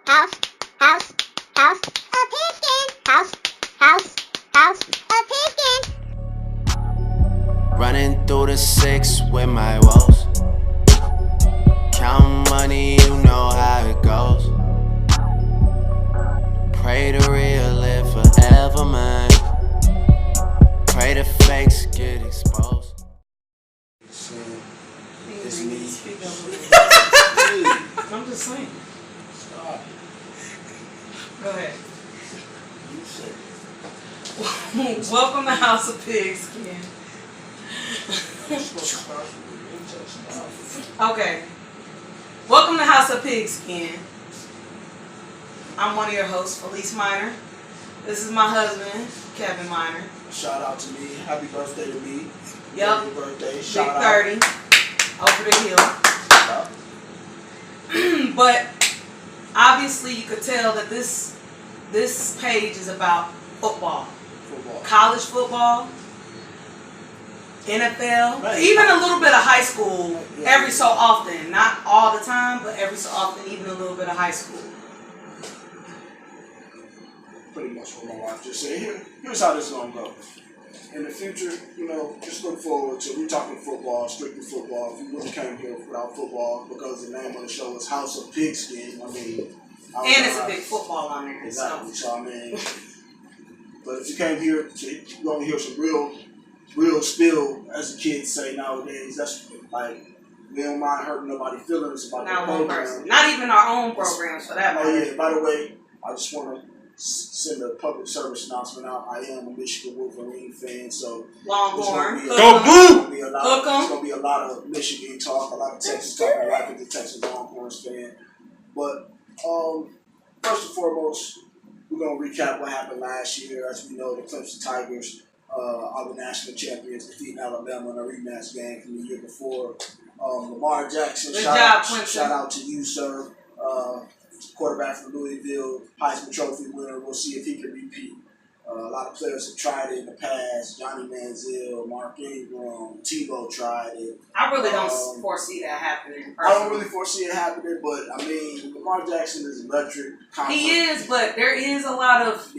house, house, house, a pigskin, house, house, house, a pigskin. Running through the six with my woes. Count money, you know how it goes. Pray the real live forever, man. Pray the fakes get exposed. It's me. I'm just saying. Stop. Go ahead. You say. Welcome to House of Pigskin. Okay. Welcome to House of Pigskin. I'm one of your hosts, Felice Minor. This is my husband, Kevin Minor. Shout out to me. Happy birthday to me. Yep. Happy birthday. Big Shout 30. Over the hill. out. But obviously you could tell that this page is about football. Football. College football, NFL, Right. even a little bit of high school every so often. Not all the time, but every so often, even a little bit of high school. Pretty much what my wife just said. Here's how this is going to go. In the future, just look forward to, we're talking football, strictly football. If you wouldn't came here without football, because the name of the show is House of Pigskin, And it's a big football on there. Exactly. So. So, but if you came here, you're going to hear some real spill, as the kids say nowadays. That's like, we don't mind hurting nobody's feelings about Not the one program. person. Not even our own programs for that Oh, matter. yeah. By the way, I just want to send a public service announcement out. I am a Michigan Wolverine fan, so Longhorn. Go Hook 'em. Blue! Hook 'em. There's going to be a lot of Michigan talk, a lot of Texas talk. I like the Texas Longhorns fan. But first and foremost, we're going to recap what happened last year. As we know, the Clemson Tigers are the national champions, defeating Alabama in a rematch game from the year before. Lamar Jackson, Good shout job, Clemson. shout out to you, sir. Quarterback from Louisville, Heisman Trophy winner. We'll see if he can repeat. A lot of players have tried it in the past. Johnny Manziel, Mark Ingram, Tebow tried it. I really don't foresee that happening. I don't really foresee it happening, but Lamar Jackson is electric. He is, but there is a lot of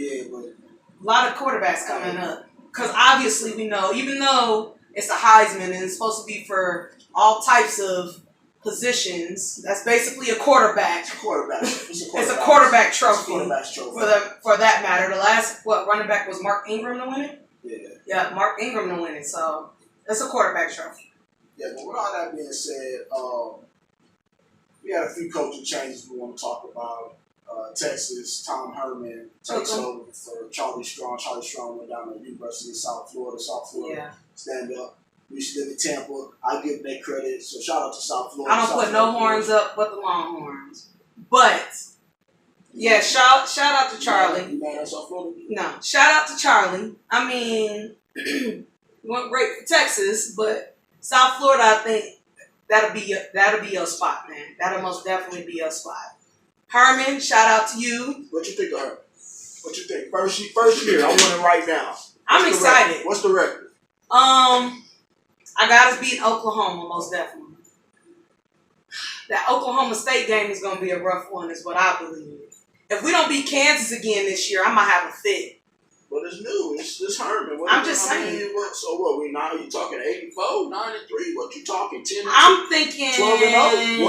quarterbacks coming up. Because obviously we know, even though it's a Heisman and it's supposed to be for all types of positions, that's basically a quarterback. It's a quarterback. It's a quarterback trophy. It's a quarterback's trophy. For that matter. The last running back was Mark Ingram to win it? Yeah. Yeah, Mark Ingram to win it. So it's a quarterback trophy. Yeah, but with all that being said, we had a few coaching changes we want to talk about. Texas, Tom Herman takes over for Charlie Strong. Charlie Strong went down to the University of South Florida. Stand up. We used to live in Tampa. I give them their credit. So shout out to South Florida. I don't put no horns up but the Longhorns. But yeah, shout out to Charlie. You mad at South Florida? No, shout out to Charlie. Went great for Texas, but South Florida, I think that'll be your spot, man. That'll most definitely be your spot. Herman, shout out to you. What you think of her? What you think? First year. I want it right now. I'm excited. What's the record? I got us beating Oklahoma, most definitely. That Oklahoma State game is going to be a rough one, is what I believe. If we don't beat Kansas again this year, I might have a fit. But it's new. It's Herman. I'm just saying. So what? We now you talking 84, 93? What you talking 10? I'm thinking 12-0.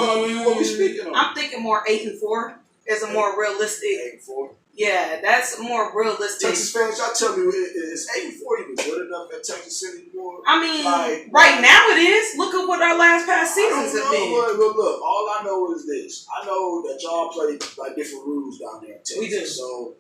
What we speaking of? I'm thinking more 8-4 is a more realistic. 8-4. Yeah, that's more realistic. Texas fans, y'all tell me, is 84 even good enough at Texas City anymore? Right now it is. Look at what our last past seasons have been. Look, all I know is this. I know that y'all play by different rules down there in Texas. We do. So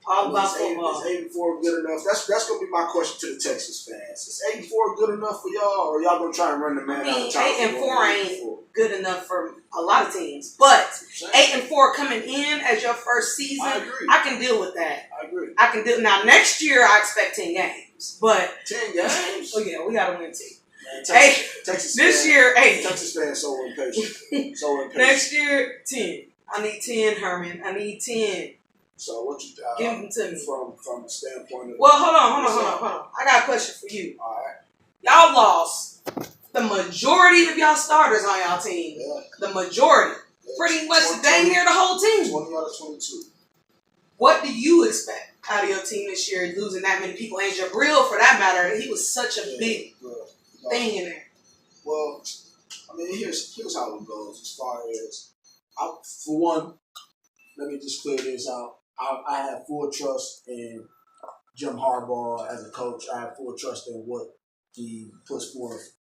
all about football. Is 84 good enough? That's going to be my question to the Texas fans. Is 84 good enough for y'all, or y'all going to try and run the man out of town? 8-4 ain't good enough for a lot of teams. But 8-4 coming in as your first season, I can deal with that. I agree. I can deal. Now, next year, I expect 10 games. But 10 games? Oh, yeah, we got to win 10. Texas this year, 8. Texas fans so impatient. Next year, 10. I need 10, Herman. I need 10. So what you give them to me from a standpoint of hold on. I got a question for you. All right. Y'all lost the majority of y'all starters on y'all team. Yeah. The majority. pretty much dang near the whole team. 20 out of 22. What do you expect out of your team this year, losing that many people? And Jabril, for that matter, he was such a big thing in there. Well, I mean, here's how it goes. As far as, for one, let me just clear this out. I have full trust in Jim Harbaugh as a coach. I have full trust in what he puts forth.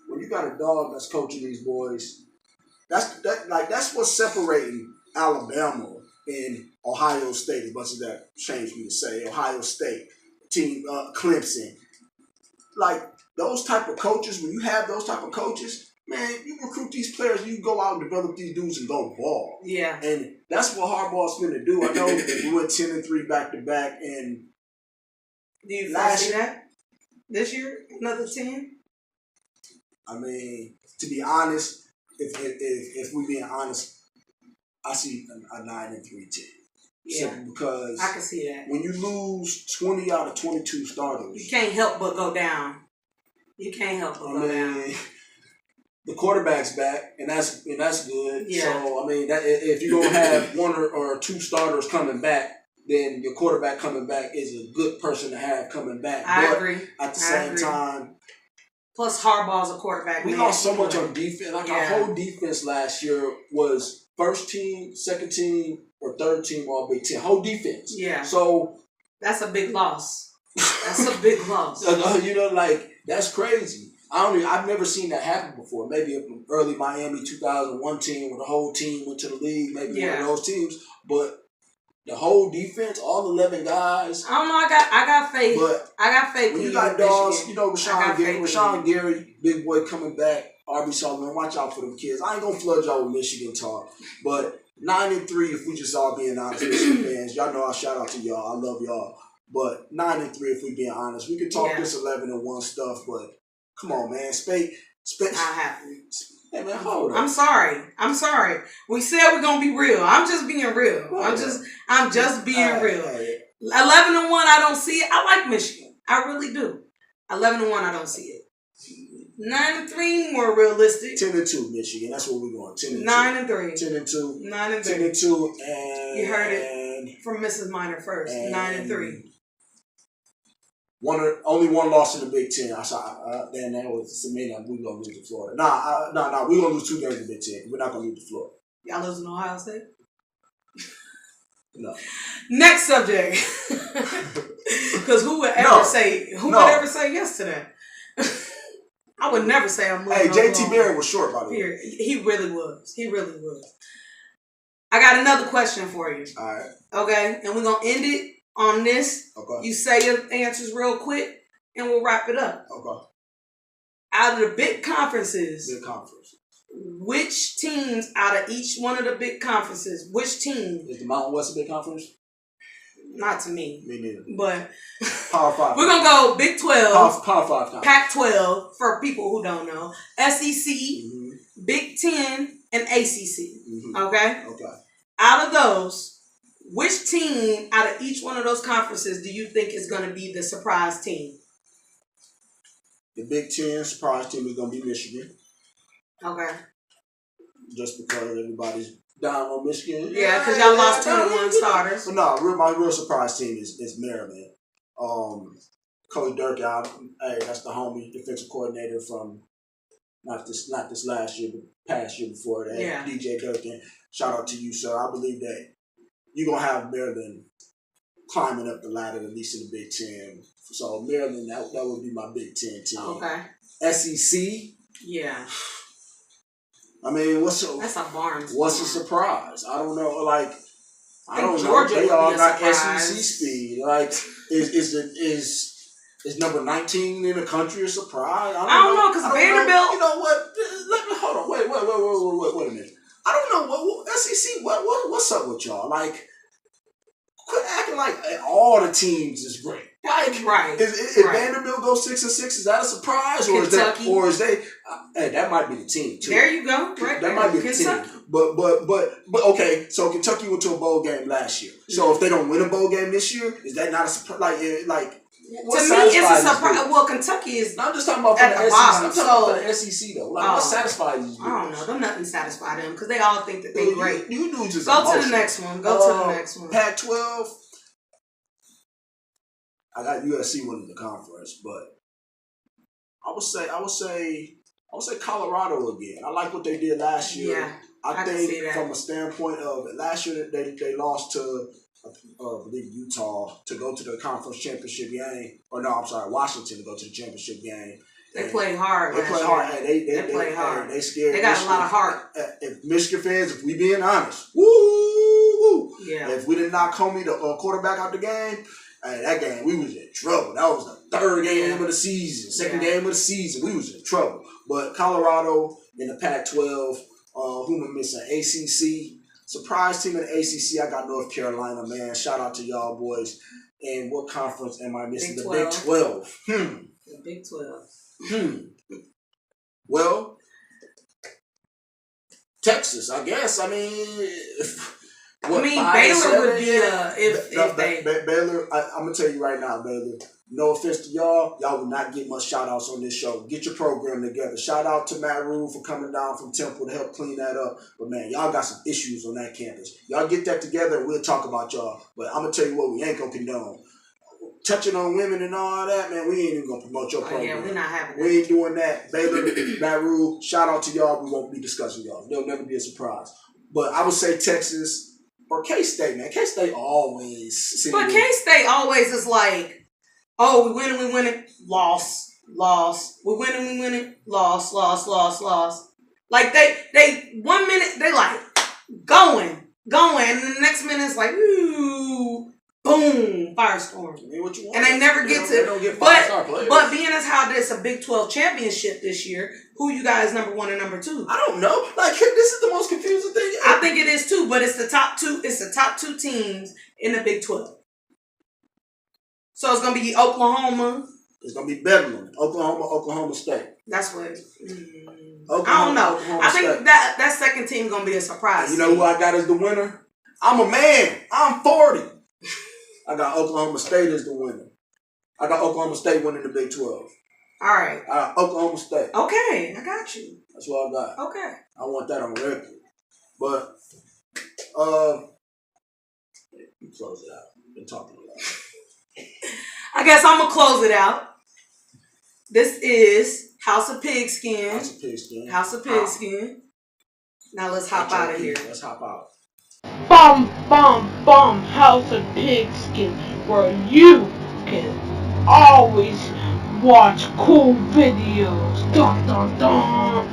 When you got a dog that's coaching these boys, that's what's separating Alabama and Ohio State, as much as that changed me to say Ohio State, team Clemson. Like those type of coaches, when you have those type of coaches, man, you recruit these players, you go out and develop these dudes and go ball. Yeah. And that's what Harbaugh's going to do. I know we went 10-3 back to back, and do you foresee that this year? Another 10? I mean, to be honest, if we're being honest, I see a 9-3 team. Yeah, simply because I can see that. When you lose 20 out of 22 starters, you can't help but go down. You can't help but go down. The quarterback's back, and that's good. Yeah. So I mean, that if you're gonna have one or two starters coming back, then your quarterback coming back is a good person to have coming back. I agree. At the same time, plus Harbaugh's a quarterback. We lost so much on defense. Like our whole defense last year was first team, second team, or third team All Big Ten. Whole defense. Yeah. So that's a big loss. That's a big loss. You know, like that's crazy. I've never seen that happen before. Maybe an early Miami 2001 team where the whole team went to the league. Maybe one of those teams, but the whole defense, all 11 guys. I don't know. I got faith. But I got faith. When you got dogs, you know Rashawn Gary, big boy coming back. R.B. Sullivan, watch out for them kids. I ain't gonna flood y'all with Michigan talk, but 9-3. If we just all being honest, Michigan fans, y'all know I shout out to y'all. I love y'all. But 9-3, if we being honest, we can talk this 11-1 stuff, but. Come on, man. Spade. Not happening. Hey, man, hold on. I'm sorry. We said we're gonna be real. I'm just being real. I'm just being real. 11-1, I don't see it. I like Michigan. I really do. 11-1, I don't see it. 9-3, more realistic. 10-2, Michigan. That's what we're going. 10-2. 9-3. 10-2. 9-3. 10-2, and you heard it from Mrs. Minor first. 9-3. Only one loss in the Big Ten. I saw. Then that was to me. We're gonna lose to Florida. Nah. We're gonna lose 2 games in the Big Ten. We're not gonna lose to Florida. Y'all losing to Ohio State? No. Next subject. Because who would ever say yes to that? I would never say I'm moving. Hey, JT Barrett was short, by the way. He really was. I got another question for you. All right. Okay, and we're gonna end it on this. Okay. You say your answers real quick, and we'll wrap it up. Okay. Out of the big conferences, conference. Which teams out of each one of the big conferences, which team? Is the Mountain West a big conference? Not to me. Me neither. But Power 5. We're going to go Big 12. Power 5 conference. Pac-12, for people who don't know. SEC, Big 10, and ACC. Okay? Okay. Out of those, which team out of each one of those conferences do you think is going to be the surprise team? The Big 10 surprise team is going to be Michigan. Okay. Just because everybody's down on Michigan. Yeah, because y'all lost 21 starters. But no, my real surprise team is Maryland. Coach Dirk out. Hey, that's the homie defensive coordinator from not this last year, but past year before that. Yeah. DJ Durkin. Shout out to you, sir. I believe that you're going to have Maryland climbing up the ladder, at least in the Big Ten. So Maryland, that would be my Big Ten team. Okay. SEC. Yeah. I mean, that's a Barnes. What's a surprise? I don't know. Like, I don't Georgia know. They all got surprise. SEC speed. Like, is number 19 in the country a surprise? I don't know because Vanderbilt. You know what? Let me hold on. Wait a minute. I don't know what SEC. What's up with y'all? Like, quit acting like all the teams is great. Like, right. If Vanderbilt goes 6-6, is that a surprise, Kentucky. or is they? Hey, that might be the team too. There you go. Right. That might be the team. But okay. So Kentucky went to a bowl game last year. So if they don't win a bowl game this year, is that not a surprise? Like What To me, it's a satisfies these surprise. dudes? Well, Kentucky is. No, I'm just talking about At from the the SEC. bottom, I'm talking so- about from the SEC though. Like, what satisfies these dudes? I don't know. Them nothing satisfy them because they all think that they're great. You dudes just Go to the emotional. next one. Go to the next one. Pac-12. I got USC winning the conference, but I would say Colorado again. I like what they did last year. Yeah, I I can see think that. from a standpoint of last year they lost to I believe Utah to go to the conference championship game. Or no, I'm sorry, Washington to go to the championship game. They played hard. They played hard. Hey, They played hard. They scared. They got Michigan. a lot of heart. If Michigan fans, if we being honest, woo! Yeah. If we did not Comey the quarterback out the game, that game we was in trouble. That was the third game of the season, second game of the season. We was in trouble. But Colorado in the Pac-12, who am I missing? ACC. Surprise team in the ACC. I got North Carolina, man. Shout out to y'all boys. And what conference am I missing? Big The Big 12. The Big 12. Well, Texas, I guess. I mean, Baylor would be if they. Baylor. I'm gonna tell you right now, Baylor. No offense to y'all will not get much shout outs on this show. Get your program together. Shout out to Matt Rule for coming down from Temple to help clean that up. But man, y'all got some issues on that campus. Y'all get that together and we'll talk about y'all. But I'm gonna tell you what, we ain't gonna condone. Touching on women and all that, man, we ain't even gonna promote your program. Yeah, we're not having that. We ain't doing that. Baylor, Matt Rule, shout out to y'all. We won't be discussing y'all. There'll never be a surprise. But I would say Texas or K-State, man. K-State always. But K-State always is like, oh, we winning, loss. We winning, loss. Like they 1 minute they like going, and the next minute it's like ooh, boom, firestorm. What you want. And they never get to. They don't get five-star players. But being as how there's a Big 12 championship this year, who you guys number 1 and number 2? I don't know. Like this is the most confusing thing. I think it is too, but it's the top two. It's the top 2 teams in the Big 12. So it's gonna be Oklahoma. It's gonna be Bedlam, Oklahoma State. That's what. Oklahoma, I don't know. Oklahoma I think State. that second team gonna be a surprise. You know who I got as the winner? I'm a man. I'm 40. I got Oklahoma State as the winner. I got Oklahoma State winning the Big 12. All right. Oklahoma State. Okay, I got you. That's what I got. Okay. I want that on record. But close it out. Been talking a lot. I guess I'm gonna close it out. This is House of Pigskin. House of Pigskin. House of Pigskin. Now let's hop out of here. Let's hop out. Bum, House of Pigskin, where you can always watch cool videos. Dun dun dun.